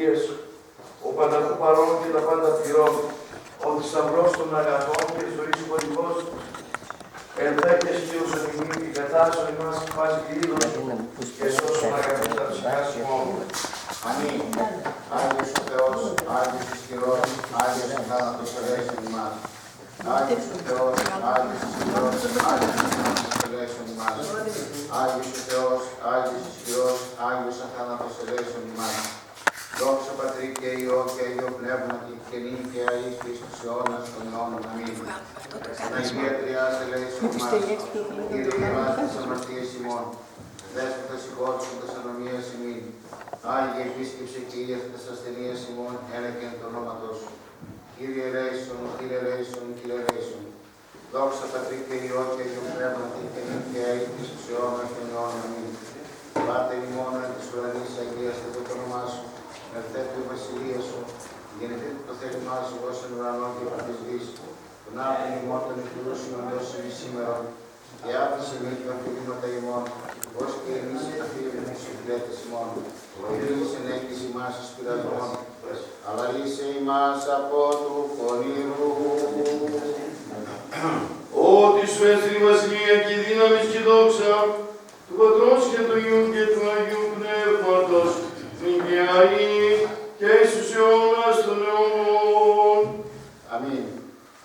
βασιλείες, ο πανταχού παρών και τα πάντα πληρών, ο θησαυρός των αγαθών και ζωής χωρικός, ελθέκες Κύριος εμείς, η κατάσον ημάς πάση κλείδος και σώσον αγαθούν τα ψυχάς ημών. Αμήν. Άγιος ο Θεός, Άγιος ισχυρός, Άγιος αθάνατος ελέησον ημάς. Άγιος ο Θεός, Άγιος ισχυρός, Άγιος αθάνατος ελέησον ημάς. Άγιος ο Θεός, Άγιος ισχυρός, Άγιος αθάνατος ελέησον ημάς. Δόξα Πατρί και Υιό και Αγίο Πνεύματι και νύν και αεί και εις τους αιώνας των αιώνων. Αμήν. Αγία Τριάς ελέησον ημάς. Κύριε ημάς τις αμαρτίες ημών. Δέσποτα συγχώρησον τας ανομίας ημίν. Άγιε επίσκεψε και ίασε τας ασθενείας ημών, ένα και εν το ονόματό σου. Κύριε ελέησον, Κύριε ελέησον, Κύριε ελέησον. Δόξα Πατρί και Υιό και Αγίο Πνεύματι και νύν και αεί και εις τους αιώνας των αιώνων. Αμήν. Πάτερ ημών εν της ουρανής, αγίαστε το όνομά σου. Ελθέτω η βασιλεία σου. Γεννηθείτε το θέλημά σου, ως εν ουρανό και επί της γης. Τον άπλην ημών των εκπληρώσεων δώσει ημί σήμερον. Και άφησε μη τα αφιλήματα ημών, ως και εμείς οι αφιλημένους συγκλέτες ημών. Και λύσε νέκης ημάς εις πειρασμών, αλλά λύσε ημάς από του πονηρού. Ότι σου έστειλε η βασιλεία και η δύναμη και η δόξα του Πατρός και του Υιού και του Αγίου Πνεύματος, νυν και αεί και εις τους αιώνας των αιώνων. Αμήν.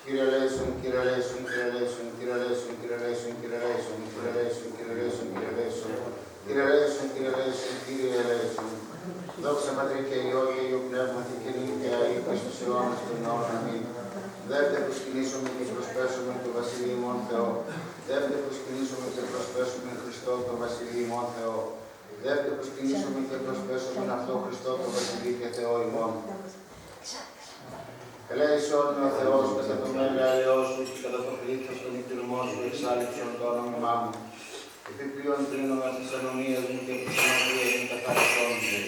Κύριε ελέησον, Κύριε ελέησον, Κύριε ελέησον, Κύριε ελέησον, Κύριε ελέησον, Κύριε ελέησον, Κύριε ελέησον, Κύριε ελέησον, Κύριε ελέησον, Κύριε ελέησον, Κύριε ελέησον, Κύριε ελέησον. Δόξα Πατρί και Υιό και Αγίου Πνεύματι και νυν και αεί και εις τους αιώνας των αιώνων. Αμήν. Δεύτε προσκυνήσουμε και προσπέσουμε το Βασιλείο ημών Θεό. Δεύτε προσκυνήσουμε και προσπέσουμε Χριστό το Βασιλείο ημών Θεό. Δεύτε προσκυνήσουμε και προσπέσουμε αυτό Χριστό το Βασιλείο και Θεό ημών. Ελέησον ο Θεός κατά το μέγαλειό σου και κατά το πλήθος των οικειρμών σου εξάλληψον το όνομά μου. Επιπλέον κρίνομαι από τις ανομίες μου και από τις αμαρτίες μου καθαριστών μου.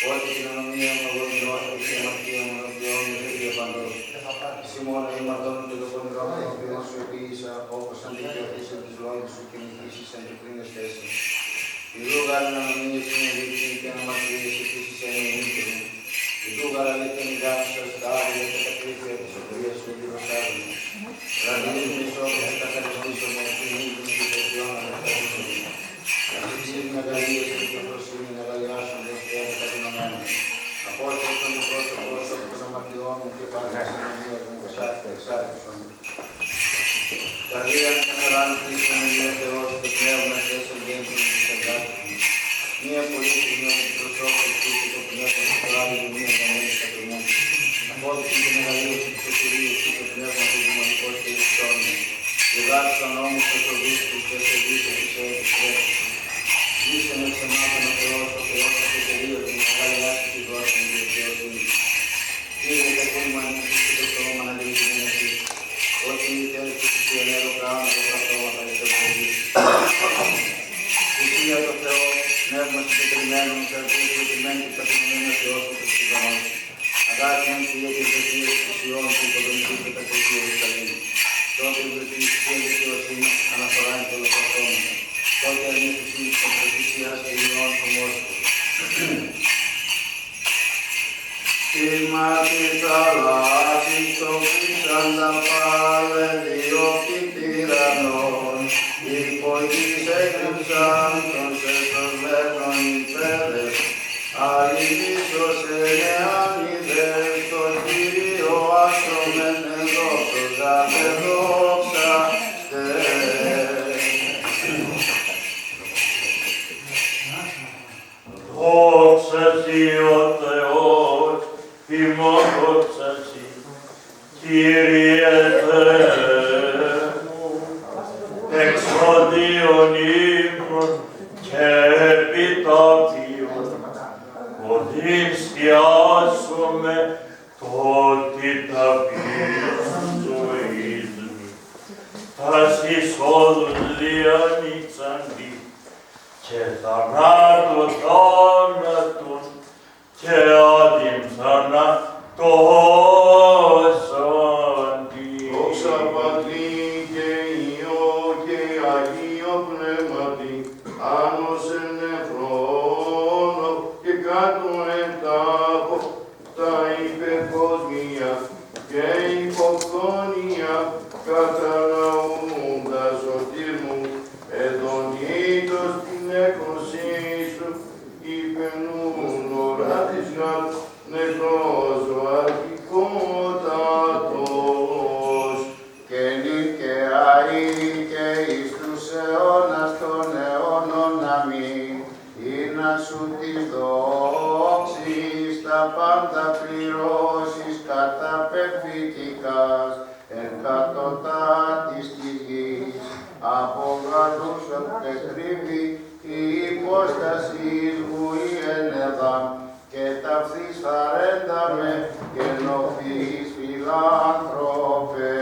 Ότι την ανομία μου εγώ μειώσω και την αμαρτία μου ενωπιών μου και διαπαντός. Εσύ μόνο ημαρτών και το πονηρό μου εκπλήρων σου επίησα, όπως αντικειωθείς εν τις λόγους σου και νικήσεις εν τεκρίνες θέσεις. Ιδού γάριν ανομίες είναι λήψη και αναμαρτίες επίσης εν ενίκη μου. Ιδού γαραλίκεν η γάμισα στα άδεια και τα κρύφια της οποίας σου γυρωσάζουν. Ραδίς μισός και καθαριστήσομαι, συνήθουν και τεσιών ανασταθήσουν. Ασυξείς με αγαλίες και προφροσύνη να αγαλιάσοντες και κατηνωμένους. Απόστασον το πρόσωπο σου από των αμαρτιών μου και πάλι της συνομίας μου εξάρτησον. Καρδία καθαράν Χριστόν Αγία Θεός και πνεύμα Θεός εγγέντρων της εργάτης μου. Μία πολύ στιγμή από την προσώπηση του και το πνεύμα του παράδειγμα μία κανένας κατοιμού. Απόδειξη και μεγαλείωση της σωτηρίας του και πνεύμα του δημονικός και ιστόνου. Διδάξαν όμως τα σοβίσκους και σε δίκτυο της έδειξης. Ζήσε με ξεμάτων ο Θεός, ο Θεός της εταιρείας μου, αγαλιάσει τη δόση μου και δικαιοσύνη. Κύριε, τα κούλμα νησίς και το στόμα να δίνει εσείς. Ό,τι θέλεις και εσύ ελέγω κάνω το πρατώματα και το παιδί. Εσύ για το Θεό, πνεύμα συγκεκριμένο, καρδίες συγκεκριμένη και καθημερινή Θεός και τους συγγανούς. Αγάπη και για τις δεσίες της Ιών και υποδομική και τα κριτήρια της Καλής. Τότε η βρετική δικαιοσύνη αναφορά και ολοκαυτώματα. Τότε ανήθηση των προφησίας και Ιών του Μόσχου. Σημάτης θαλάσσης το πίσαντα πάλε διώκη τυραννών. Υπό της έκρυψαν των σεσσωμένων υπέδες. Αληθίσος ενεάνιδες το Κύριο άστρομεν ενδόξος απεδόξαστε. Δόξα Συ ο Θεός, ημών δόξα Συ, Κύριε Θεέ μου, εξοδίων ύμνων και επιτόπιων, ότι εστιάσουμε το ότι τα πίσω ζωής μου, τας εισόδους διανύξαντι, και θανάτου θάνατον και άδειν θανατώσαντι. Δόξα Πατρί και Υιό και Αγίο Πνεύματι, άνος εν νεφρόνο και κάτω εν τάφο νεκρός ο αρχικότατος. Και νυν και αεί και εις τους αιώνας των αιώνων αμήν, ή να σου τη δόξεις τα πάντα πληρώσεις καταπεφυτικάς, εν κατωτά της της γης, από γαλούς πετρίβη η υπόστασης μου η ενεδάμ, και ταυθείς χαρένταμε και νοφείς φιλάνθρωπε.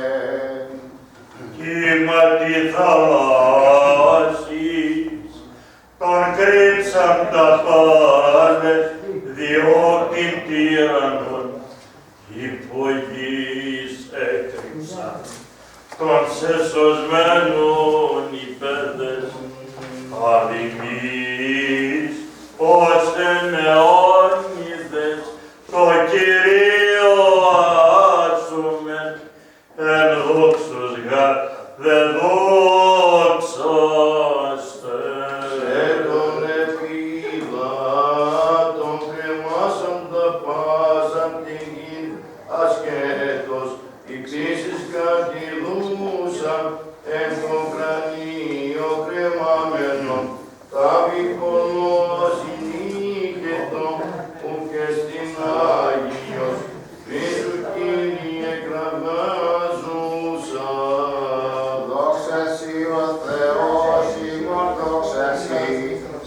Κύμα τη θαλάσσης, τον κρύψαν τα πάλες, διώκειν τύραννον, υπογείς έκρυψαν, των σεσωσμένων υπέδες, αδημείς, ως εν αιώνιδες, το Κυρίο άσουμεν, εν δόξος γα δε δόξαστε. Σε τον επιλάτων κρεμάσαν τα πάσαν την γην ασχέτως, οι ξύσεις κατηλούσαν εν το κρανίο κρεμάμενον, τα βικολός συνήγετον, που και στην Άγιος, Χριστού Κύριε κραυγάζουσα. Δόξα σοι ο Θεός ημών, δόξα σοι,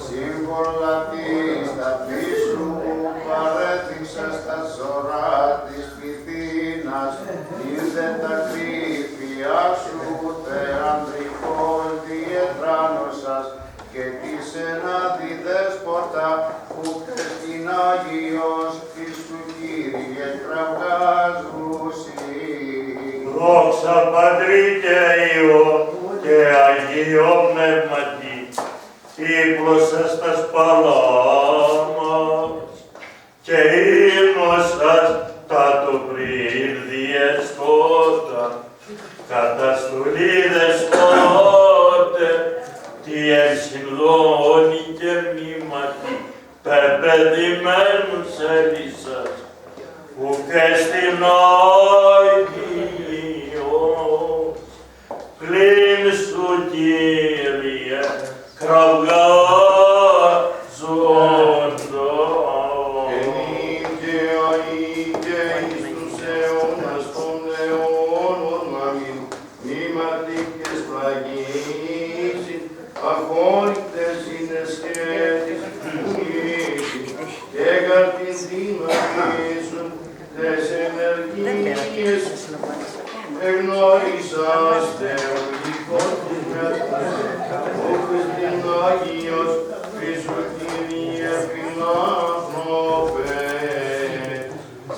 σύμβολα της ταπής σου, που παρέθυξας τα σωρά της πυθύνας, ήρθε τα κρύφια σου, θεανδρικός διετράνωσας, και της εναδιδέσποτα, που στην Άγιος Χριστού Κύριε κραυγάζουσι. Δόξα Πατρί και Υιό και Αγίο Πνεύματι, ύπλωσας τας παλάμας και ύμνωσας τα το πριν διεστώτα, καταστολή δεσπότε, τι ενσυνδώνει και μνήματι, πεπαιδημένους ελισσάς, που και στην Άγιος, πλην σου Κύριε, κραυγάζοντα. Και αεί και εις τους αιώνας των αιώνων αμήν, μνήματικές πλαγίσιν, αχώρητες είναι σκέτης μνήμη, και καρτινθυμακίσουν τες ενεργίες, εγνώρισαστε οδηγός της μέτρας, όπως την Άγιος Χριστού Κύριε φιλάνθρωπε.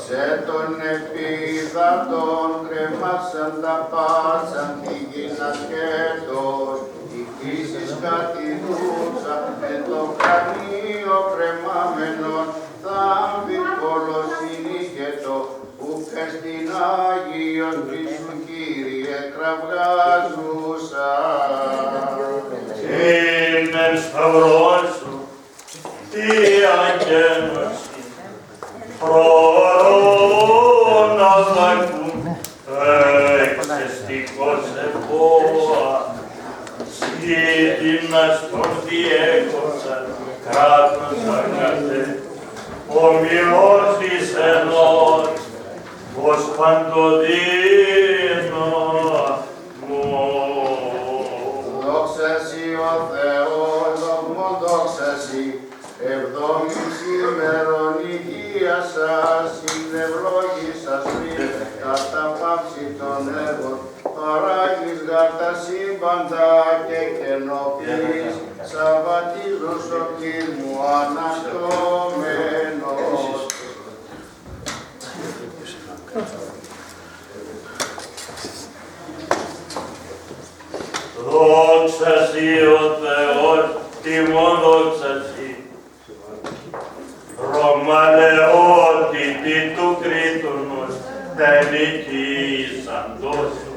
Σε τον επίδατον κρεμάσαν τα πάσαν τη γης ασχέτως, η φύσης κατηδούσα με το κρανίο κρεμάμενον, θάμβη κολοσυνήγετο, που και στην Άγιον Χριστού Κύριε κραυγάζουσα. Είναι σταυρός σου, τι αγένωση, προορών αδάκουν, εξαιστικός επόα, σκήτινας τον διέκοψαν, κράτος αγαθέ, ομοιός της ενός, ως παντοδύναμος. Δόξα σοι ο Θεός, δόξα σοι, εβδόμης ημερών υγεία σας, συνευλόγησας πριν, καταπαύσει τον έργο, παράγεις γαρ τα σύμπαντα και καινοποιείς, σαββατίζουν σωτήρ μου αναστρωμένος. Δόξα σοι ο Θεός, τιμών δόξα σοι. Ρωμαλαιότητη του Κρήτονος, τελικήσαντος σου,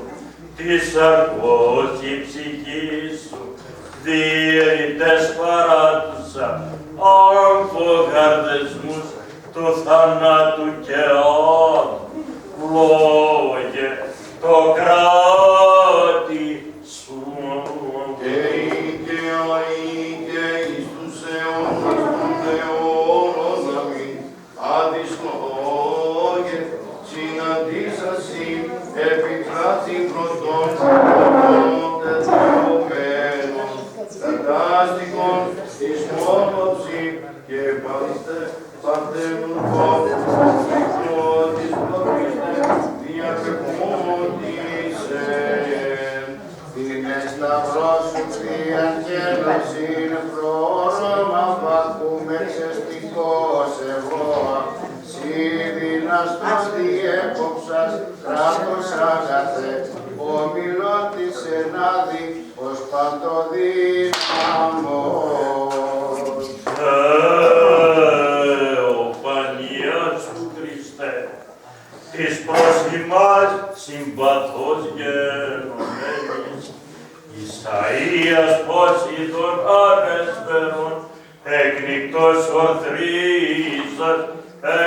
της αργός η ψυχή σου, διαιρητές παράτουσα, αμφογαρδεσμούς του θανάτου και λόγε το κράτη σου. Και εις τους αιώνας των αιώνων αμήν. Αδυσλόγε συναντήσασι επικράτην πρωτών τεθνωμένων κατάστικων εις μόνωψη και παντενουργών κύκλο της προπίστε διακεκμόντισεν. Την εσταυρό σου θείαν και νοσήν πρόρωμα βακούμε ξεστικός ευρώα. Συ δυναστός διέκοψας κράτος αγαθέ, ομιλών της ενάδη ως παντοδύναμος. Θεοφανία σου Χριστέ, της προς ημάς συμπαθώς γενομένης, Ισαΐας Πόσειδων ανέσφαιρον, εκνικτός ορθρίσας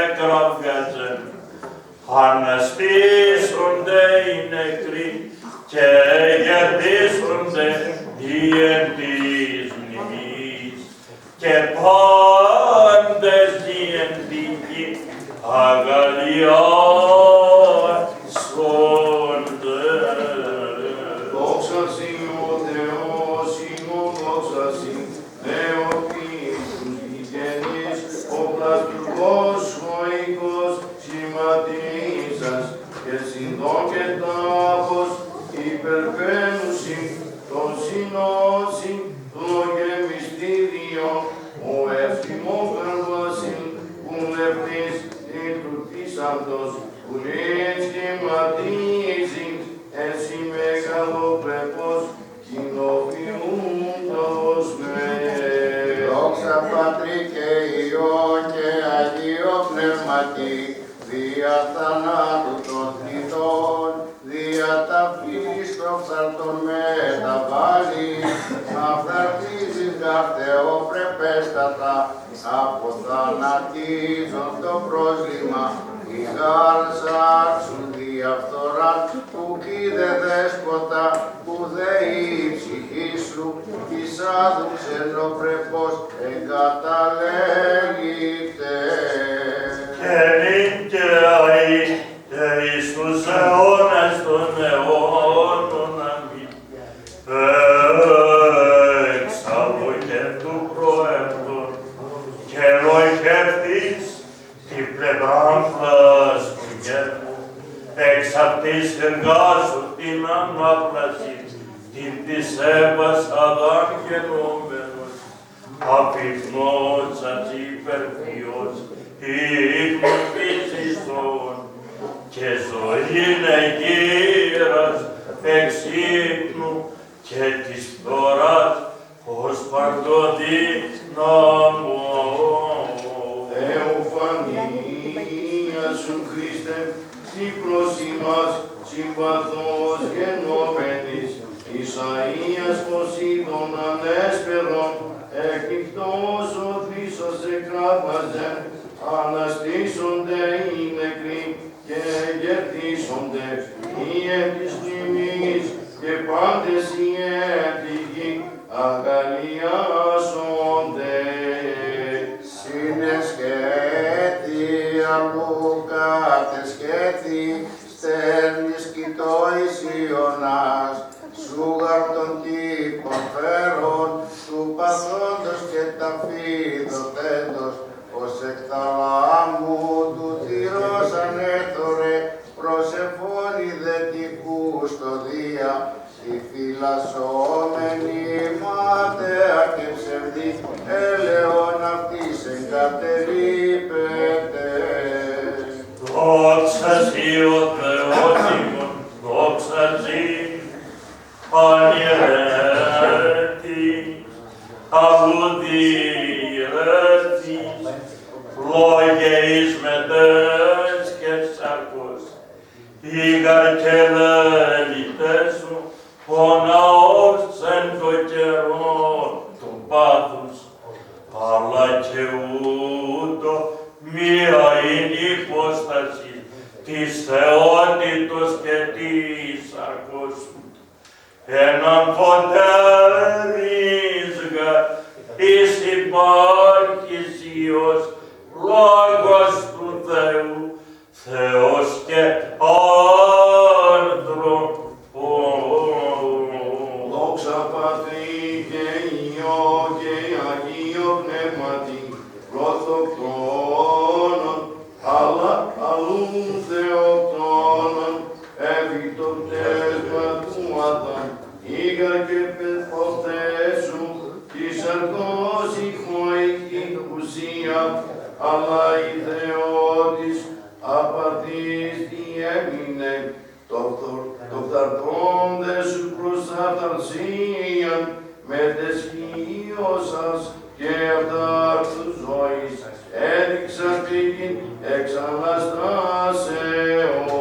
εκραυγάζεν. Αναστήσονται οι νεκροί και γερδίσονται οι εν της μνημής και πάντες οι εν τη γη αγαλιάζονται. Δόξα σοι ο Θεός, δόξα σοι, Θεοτής τους γηγενείς, ο πλαστουργός, ο οίκος, σχηματίσας και συνδόν και τάπος, υπερβαίνουσιν, τον συνώσιν, τον γεμιστήριον, ο εύθυμον καρβάσιν, που λεπτής λειτουργήσαντος, που λύν σχηματίζειν, εσύ μεγαλοπρεπός, κοινοποιούντος με. Δόξα Πατρί και Υιό και Αγίο Πνεύματι, δια θανάτου των θνητών, δια ταφής των ψαρτών μεταβάλλει, αυθαρτίζεις γαρ Θεοπρεπέστατα, από θανατίζον το πρόσλημα, η γαρ σάρξουν διαφθοράν, που κοίδε δέσποτα, που δε η ψυχή σου, της άδου ξενοπρεπώς εγκαταλέγεται. Και νυν και αεί και εις τους αιώνες των αιώνων αμήν. Εξάλλου και του προέμπτων και νοικεύτης την πλευράν πλάς του γέρμου, εξ αυτής εργάσου την ανάπλαση, την της Εύας Αδάμ γενόμενος, απειχνός υπερφυός, ίχνος φυσιστών, και ζωήν εγύρας εξ ίχνου και της φθοράς ως παντοδύναμος. Θεοφανία σου Χριστέ, τι προς ημάς συμπαθώς γενόμενης, Ισαΐας Ποσειδων ανέσπερον, εκνικτός ο Θρήσος εκράβαζεν, αναστήσονται οι νεκροί και γερτίσονται οι εν της μνημής και πάντες οι εν τη γη αγαλιάζονται. Συνεσχέτη αλουκάτεσχέτη, στέρνης κοιτώης Ιωνάς, σούγαρ των τύπων φέρων, του παθόντος και ταφίδωτέντος, ως εκ θαλάμου του τυρός ανέθωρε, προσεφώνει δε τη κουστοδία, τη φυλασσόμενη μάταια και ψευδή, έλεον αυτής εγκατελείπεται. Δόξα σοι ο Θεός ημών, δόξα σοι ανηρέτη, αγουδήρετη, λόγε εις μετές και σαρκός, ήγαρ και λέλητες σου, ο ναός εν το καιρό του πάθους, αλλά και ούτω μία είναι η υπόσταση της θεότητος και της σαρκός σου. Έναν φωτέρης εις υπάρχεις Υιός, Λόγος του Θεού, Θεός και άνθρωπος. Δόξα Πατρί και Υιό και Αγίο Πνεύματι, πρωτοκτόνων, αλλά αλλού θεοκτόνων, επί το πτέσμα του Αδάμ, ήγα και πεθοτέσου, της αρκός ηχοϊκή ουσία, αλλά η Θεότης απατής διέμεινε, το φθαρτώνται σου προς αυταρσίαν, με τεσχύωσας και αυτάρτου ζωής, έδειξας πήγην εξ Αναστάσεως.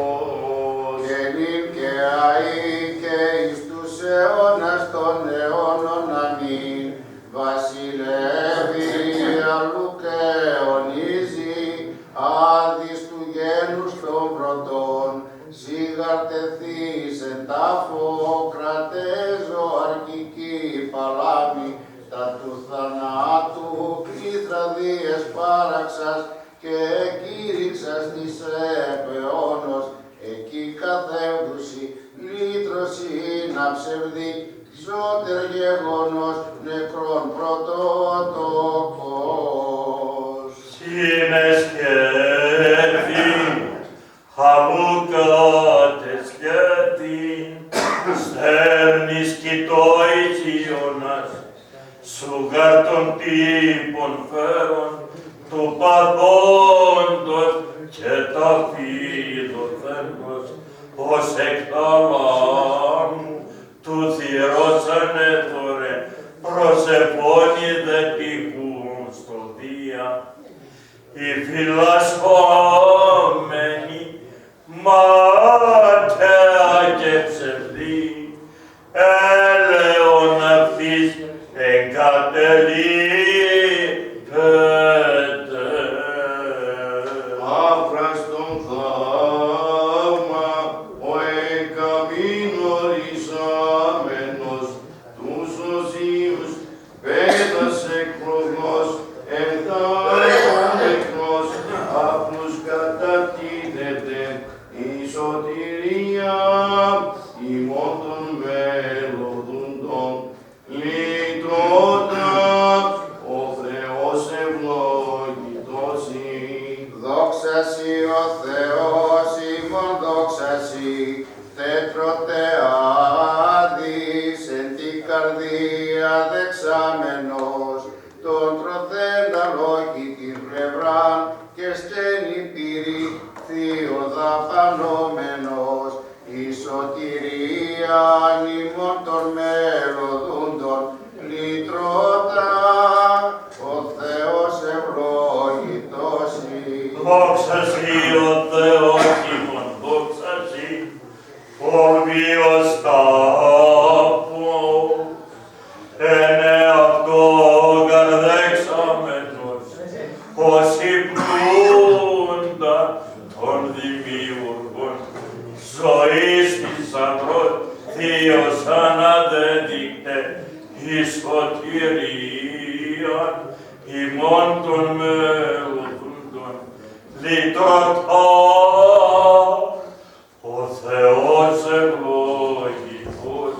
Και νυν και αεί και εις τους αιώνας των αιώνων αμήν, βασιλεύει αλλού και αιωνίζει, άδεις του γένους των πρωτών, σιγαρτεθείς εν τάφο, κρατέζω αρχική παλάμη, τα του θανάτου κλήθραδίες πάραξας και κήρυξας της επαιώνος, εκεί καθεύδουσι λύτρωση να ψευδεί, σώτερ γεγονός νεκρών πρωτότοκος. Συνεσχέθη, χαλούκατες σκέτη, στέρνης κοιτώης Ιωνάς, σουγάρ των τύπων φέρον, του παθόντος και τα φίδοθέντος, ως εκ θαλάμου του θυρός ανέθωρε, προσεφώνη δε τυχούν στο Δία. Οι φυλασσόμενοι ματέα και ψευδή, έλεον αυτής εγκατελείπεται. Άφραστον θαύμα, ο εκαμηνωρησάμενος, τους οσίους πέτασε κρογός, εντάχος αυτούς κατατίθεται η σωτηρία ημών των μελωδούντων. Λυτρώτα ο Θεός ευλογητός Δόξα σοι ο Θεός ημών, δόξα σοι, τετροτεάδης εν την καρδία δεξάμενος, τον τροθέντα λόγη την πλευράν και στέλνει πυρή θείο δαπανόμενος, η σωτηρία ημών των μελωδούντων, λυτρώτα ο Θεός ευλογητός. Δόξα σοι ο Θεός ημών, δόξα σοι, ο βίος τάφος, εν εαυτό καρδέξαμενος, ως υπνούντα των δημιουργών, ζωής θησαυρός, Θείος αναδέδεικτε, η σωτηρία ημών των μελωδούντων, λυτρωτά ο Θεός ευλογητός.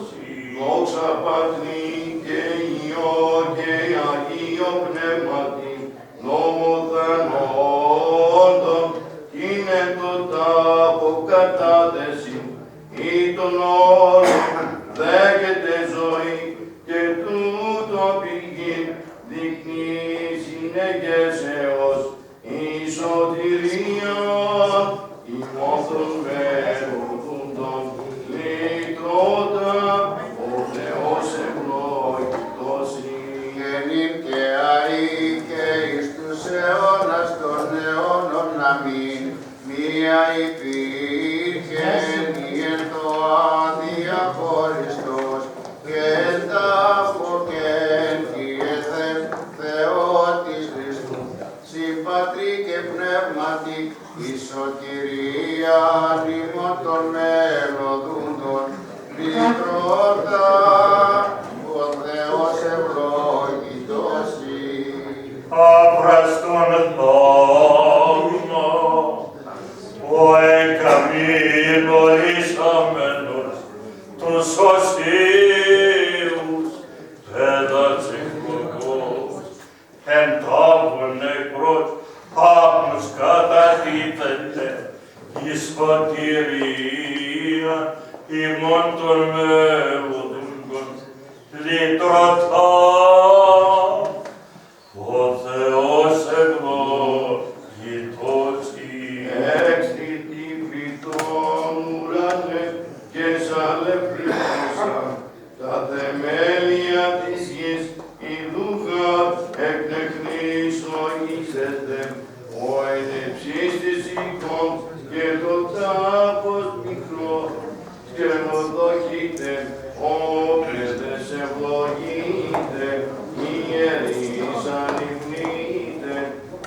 Δόξα Πατρί και Υιό και Αγίο Πνεύματι, νομοθανόντων, είναι το τάπο κατάδεση, ή των όρων δέχεται ζωή, και τούτο πηγή δείχνει συνεγέσεως, η σωτηρία ημών των μελωδούντων, λυτρώτα ο Θεός ευλογητός. Και νυν και αεί και εις τους αιώνας των αιώνων αμήν, μία υπήρχε εν το αδιαχωριστός, και εν τάφο και εν Θεέ Θεό της Χριστού, συμπατρί και πνεύμα πνεύματι, η σωτηρία ημών των μελωδούντων, λυτρώτα, ο Θεός ευλόγητος Αβραστον θαύμα, ο εγκαμιλωρήσαμενος τους σωστίους, παιδατσικοκός, εν τάβουν νεκρός, άπνους καταδίδεται, η σωτηρία ημών των μελωδούντων, λυτρωτά, ο Θεός ευλόγητος Έξτητη φυτών ουρανέ και σαλευρίνωσα, τα θεμέλια της γης η δούχα εκνεχνήσοίζεται, ο ενεψής της οίκων και το τάπος μικρό σκενοδοχείται, ο παιδες ευλογείται, ιερείς ανυμνείται,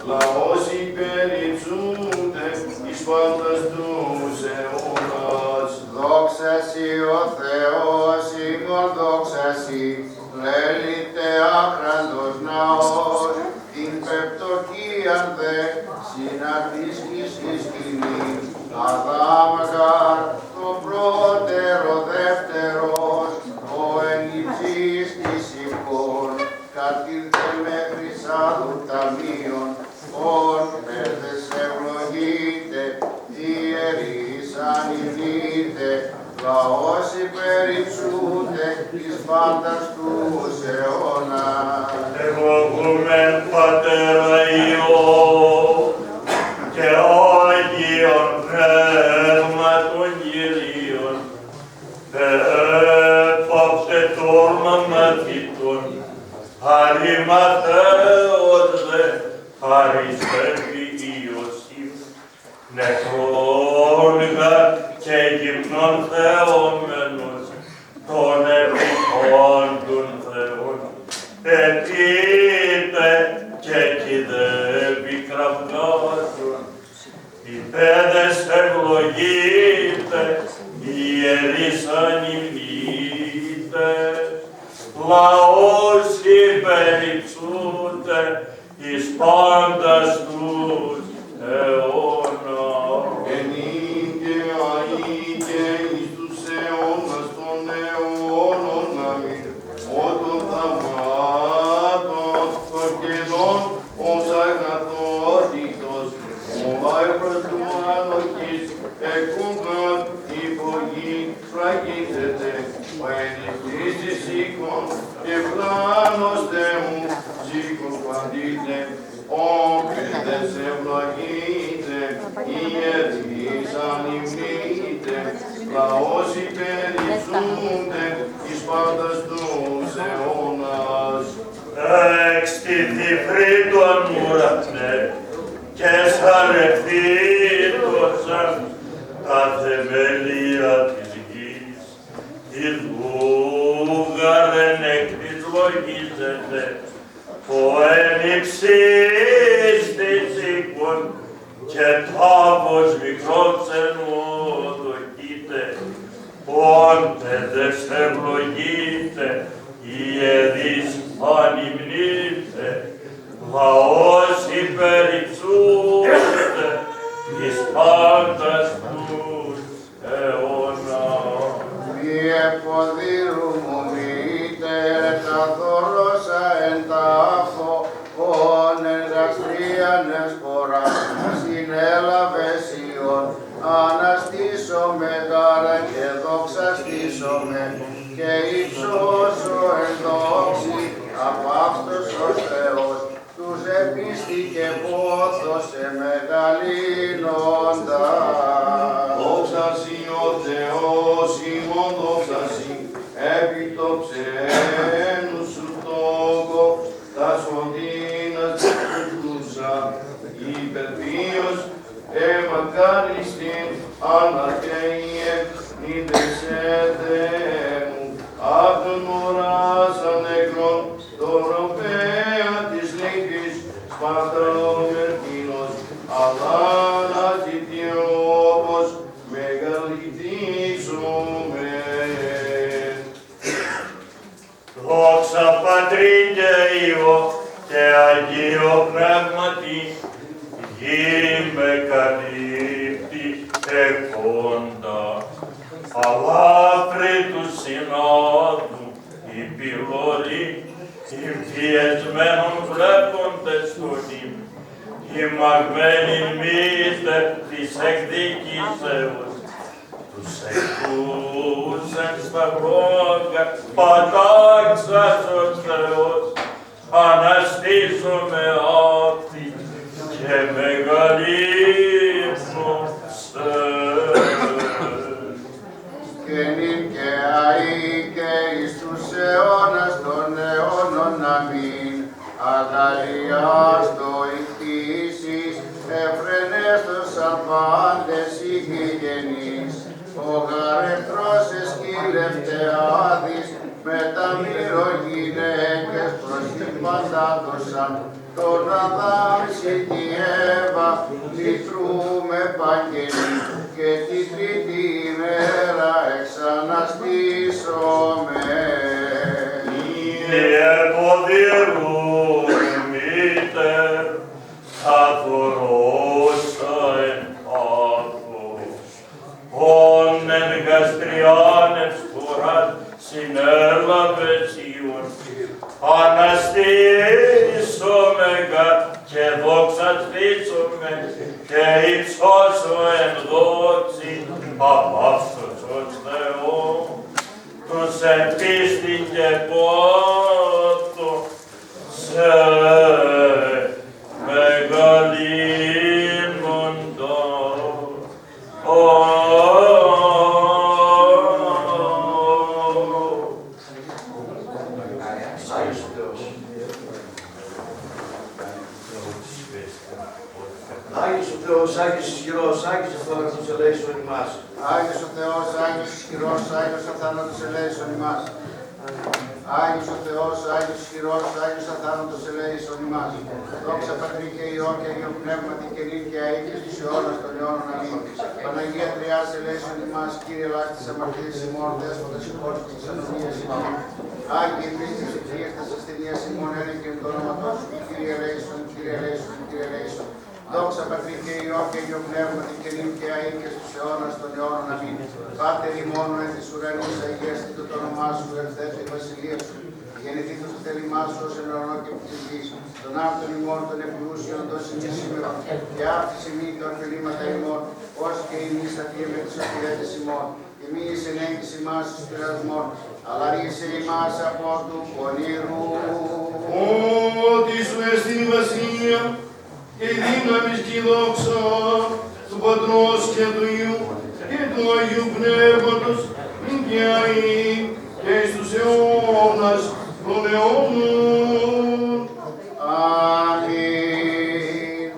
λαός υπερυψούνται εις πάντας τους αιώνας. Δόξα σοι ο Θεός ημών, δόξα σοι, λέλητε άχραντος ναός, την πεπτοκίαν δε συναντήσεις τη σκηνή, Αδάμγαρ το πρώτερο δεύτερος, ο ενυψής της υπόν, κατήρθε μέχρι σάδου ταμείων, ον παιδες ευλογείτε, ιερείς ανυμνείτε, λαός υπερυψούνται εις πάντας τους αιώνας. ευλογούμεν Πατέρα Υιό και Άγιον Πνεύματον Κυρίων, επαύσε τόρμα μαθητών, χαριμαθέως δε χαριστεύει Ιωσήφ, νεκρόν γαρ και γυμνών θεόμενος, των επιχόντων Θεών, ετείτε και κηδεύει κραυγάζων, οι παιδες ευλογείτε, οι ιερείς ανυμνείτε, λαός υπερυψούνται εις πάντας τους αιώνας. Ενίκε αεί και εις τους αιώνας των αιώνων αμήν, ότων θαυμάτων των κενών ως αγαθότητος, ο άϊπρος του ανοχής εκούγαν υπογή φραγίζεται, ο ενυχτής της οίκων και πλάνος Θεού συκοφαντείται, ο παιδες ευλογείται, ιερείς ανυμνείται, λαός υπερυψούνται εις πάντας τους αιώνας. Εξτήθη φρύτων ουρανέ και σαλευθύτωσαν τα θεμέλια της γης. Η δούγα δεν εκδισλογίζεται, ο ενυψής της οίκων και τάβος μικρός ενωδοκείται, όντες ευλογείται, ιερείς ανυμνείται, λαός υπερυψούνται εις πάντας τους αιώνας. Μη εποδύρου μου μήτε τα θωρόσα εν τα αφό, ον εργαστρίαν εσπορά, συνέλαβες Υιόν, αναστήσομαι γάρα και δοξαστήσομαι, και υψώσω εν δόξη, απαύστος ως Θεός, τους επίστη και πόθωσε μεγαλύνοντας. Δόξα σοι ο Θεός ημών, δόξα σοι, επί το ξένου σου τόκο, τα σωτήνας πλούσα, υπερπίος, μακάριστην, αναρκέιε, νηδεσέτε μου, απ' τον ουράς ανέκρον, το ροπέα της λύκης, σπαρταλόμερκίνος, αλλά καλύπτει εκόντα, αλλά πρι του συνόδου η πυλωρή πιεσμένων βλέποντες τον η μαγμένη μύστερ της εκδίκησεως, τους εκτούς εν σταυρόγκα πατάξας ο Θεός, αναστήσομαι αυτή και μεγαλύνωσε. Και νυν και αεί και εις τους αιώνας των αιώνων αμήν, αγαλιάς το ηκτήσεις, εφρενέστος απάντες ηγηγενείς, ο γαρευτρός εσκύλευτε άδεις, με τα μύρο γυναίκες προσυμπαντάτωσαν, τον Αδάμ και Εύα λυτρούμε παγγελί, και την τρίτη ημέρα εξαναστήσομαι. Μήτερ, αθωρώσα εν πάθος, ον εν γαστριάν ευστοράς συνέλαβε Σιών, αναστήσομεγα και δοξαστήσομε και υψώσω εν δόξη απαύστος ως Θεό, τους εν πίστη και πότο σε μεγαλύνοντα. Άγιος ο Θεός. Άγιος ο Θεός, Άγιος ισχυρός, Άγιος αθάνατος ελέησον ημάς. Άγιος ο Θεός, Άγιος ισχυρός, Άγιος αθάνατος ελέησον ημάς. Άγιος ο Θεός, Άγιος ισχυρός, Άγιος αθάνατος ελέησον ημάς. Δόξα Πατρί και Υιό και Αγίο Πνεύματι και νυν και αεί και στους αιώνας των αιώνων αμήν. Παναγία Τριάς ελέησον ημάς, Κύριε ελάχιστης της αμαρτίας ημών, Δέσποτα συγχώρησης της ανομίας ημών. Άγιε Χριστέ ψυχίες της ασθενείας ημών, έλεγχεν το όνομα σου, Κύριε ελέησον, Κύριε ελέησον, Κύριε ελέησον. Δόξα Πατρί και Υιό και Αγίο Πνεύματι και νυν και αεί και στους αιώνας των αιώνων αμήν. Πάτερ ημών εν της ουρανής, αγιαστήτω το όνομά σου, ελθέτω η βασιλεία σου. Γεννηθήτως το θέλημά σου ως εν ουρανό και επί της γης. Τον άρτον ημών των ευπλούσιων δώσει και σήμερα, και άφησε μη τα ορφελήματα ημών, ως και εμείς αφιέμε τις οφειλέτες ημών. Και μη εις ενέγγιση ημάς εις πειρασμών, αλλά ρίσε ημάς από του πονηρού. Ότι σου εστί η βασιλεία και η δύναμη και η δόξα του Πατρός και του Υιού και του Αγίου Πνεύματος, νυν και αεί και εις τους αιώνας των αιώνων. Αμήν.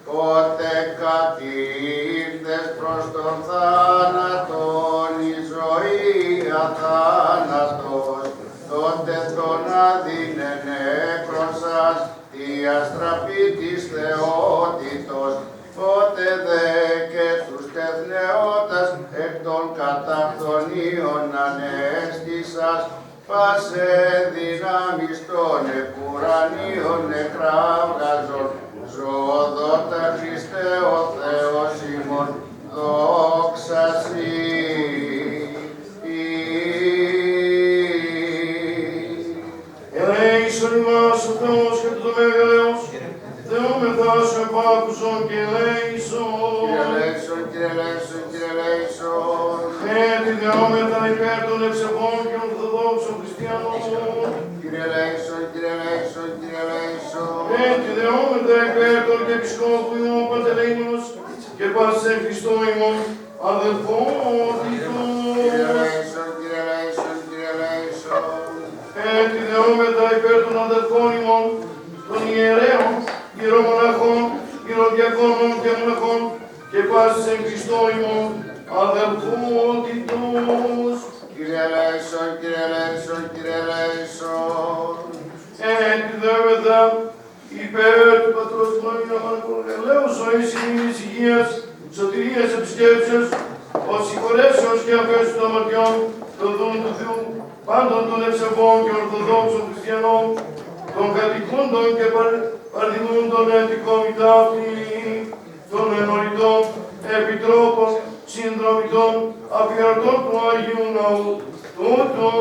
Πότε κατήρθες προς τον θάνατον, η ζωή αθάνατος, τότε τον άδεινε νέκρωσας, τη αστραπή της θεότητος, πότε δε και τους τεθνεώτας εκ των καταφθονίων ανέστησας, πάσε δυνάμεις των επουρανίων εκραύγαζων, ζωοδότα Χριστέ ο Θεός ημών, δόξα Συ. Ελέησον ημάς ο Θεός και το μεγαλέος, Θεόμεθά σου επάκουσον και ελέησον. Κύριε ελέησον, Κύριε ελέησον, Κύριε ελέησον. Έτσι δεόμεθα υπέρ των ευσεβών και ορθοδόξων χριστιανών. Κύριε ελέησον, Κύριε ελέησον, Κύριε ελέησον. Έτσι δεόμεθα υπέρ των και επισκόπου ημών Παντελεήμονος και πάσης εν Χριστώ ημών αδελφότητος. Κύριε ελέησον, Κύριε ελέησον, Κύριε ελέησον. Έτσι δεόμεθα υπέρ των αδελφών ημών, των ιερέων, ιερομοναχών, ιεροδιακόνων και μοναχών και πάσης εν Χριστώ ημών αδελφότητος. Κύριε ελέησον, Κύριε ελέησον, Κύριε ελέησον. Έτσι δεόμεθα υπέρ του Πατρός του Μαγείου Αμανακολουθελέως ζωής ημίνης υγείας, σωτηρίας επισκέψεως, ως συγχωρέσεως και αφέσεως των αμαρτιών, των δούλων του Θεού, πάντων των ευσεβών και ορθοδόξων χριστιανών, των κατοικούντων και παρδινούντων εν τη κόμητα αυτή, των ενωρητών επιτρόπων, συνδρομητών, αφιερωτών του Αγίου Ναού τούτου.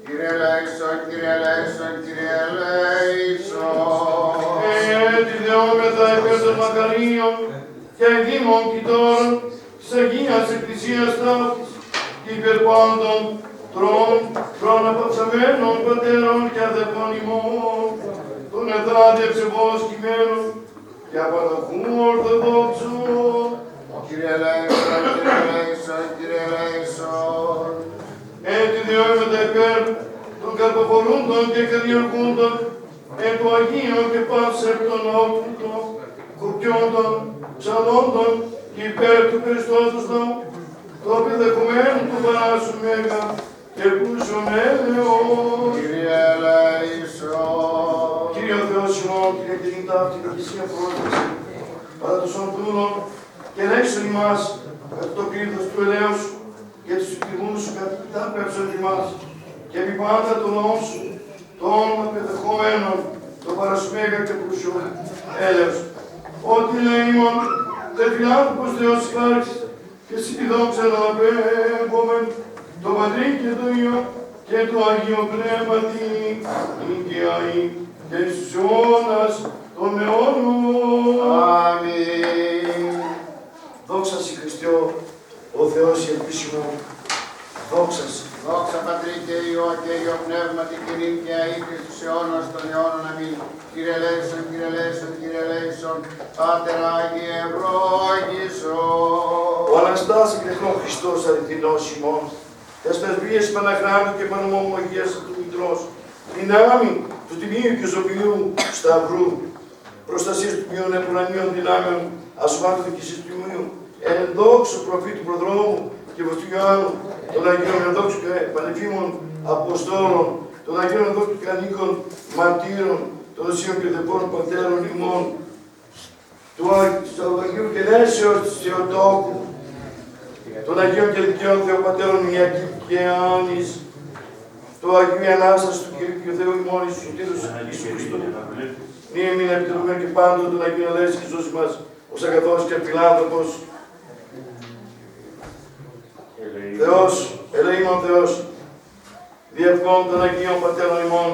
Κύριε ελέησον, Κύριε ελέησον, Κύριε ελέησον. Τη δεόμεθα υπέρ των μακαρίων και δήμων κοιτώρων της Αγίας Εκκλησίας Ταύτης και υπέρ πάντων τρών απαψαμένων πατέρων και αδερφών ημών, των εδάτε ψευώς κειμένων και απανταχού ορθοδόξων. Κύριε ελέησον, Κύριε ελέησον, Κύριε ελέησον. Έτσι διώμεθα υπέρ των καρποφορούντων και καλλιεργούντων εν του Αγίου και πάσευτον όπτων, κουπιόντων, ψαλόντων και υπέρ του Χριστόντος Ναού, το επιδεχομένου του παράσου μέγα και πλούσιον έλεος. Κύριε ελέησον. Κύριε ο Θεός ημών, Κύριε και την ταύτη και εσύ απρόβλεψη, παρά των σωντούλων και ελέησον ημάς κατά το κρύδος του ελέους σου και τους εκτιμούς σου κατά τα πέψον ημάς και επί πάντα των λαών σου, των απεδεχομένων, το παρασμέγα και πλούσιον έλεος. Ότι λέει ημών, τε φιλάνθρωπος Θεός υπάρξεις και εσύ τη δόξα να απέμπομεν το Πατρί και το Υιό και το Αγίο Πνεύματι, και αεί και εις αιώνας των αιώνων. Αμήν. Δόξα Συ Χριστιό, ο Θεός η ελπίσιμο, δόξα Συ. Δόξα Πατρί και Υιό και Υιό Πνεύματι και νυν και αεί και στους αιώνας των αιώνων. Αμήν. Κύριε ελέησον, Κύριε ελέησον, Κύριε ελέησον, Πάτερ Άγιε ευλόγησον. Ο Αναστάς εκλεκτών Χριστός αληθινός ημών, τες πρεσβείες Παναχράντου και Πανομολογίας του Μητρός, δυνάμει του Τιμίου και Ζωπιού Σταυρού, προστασίας του Τιμίων Επουρανίων δυνάμεων, ασφάλτου δικησής του Τιμίου, εν δόξου προφήτου προδρόμου και βοηθού Ιωάννου, των Αγίων Ενδόξου και Πανεφήμων Αποστόλων, των Αγίων Ενδόξου και Ανίκων Μαρτύρων, των Οσίων και Δεπών Πατέρων ημών, του Αγίου Γενέσεως της Θεοτόκου, των Αγίων και Δικαίων Θεοπατέρων Ιακή και Άνης, του Αγίου Ανάστασης του Κυρίου και Θεού ημών Ιησού Σωτήρους Ιησού Χριστού. Νύε μην επιτελούμε και πάντων τον Αγίων Ελέησης και ζώση μας, ως αγαθός και φιλάνθρωπος. Θεός, ελεήμων Θεός, διευκόν των Αγίων Πατέρων ημών,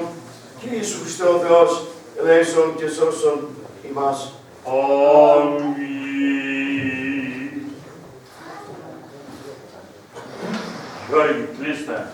και Ιησού Χριστέ ο Θεός, ελέησον και σώσον ημάς. Αμήν. Γιώργη, κλείστε.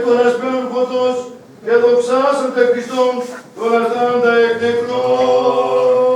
έκτορας πλέον φωτός και δοξάσατε Χριστόν τον αρτάντα εκ νεκρών.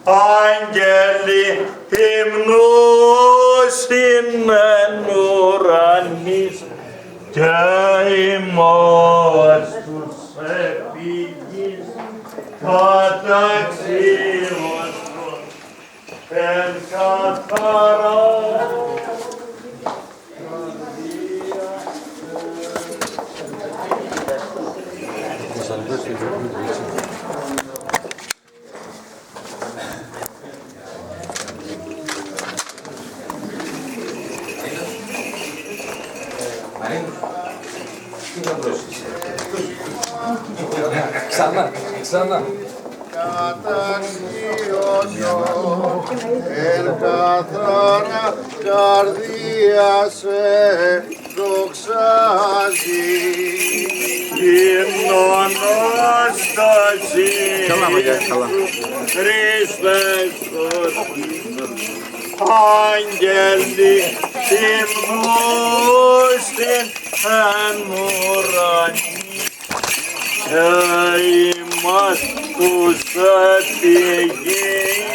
Άγγελοι υμνούς εν ουρανής και ημάς τους επίγεις καταξίωσον εν καθαρά. Ξανά. Καταξίωσον εν καθαρά καρδία σε δοξάζει. Την Ανάσταση Χριστέ σωτήρ, άγγελοι υμνούς την εν ουρανή και ημάς τους επίγεις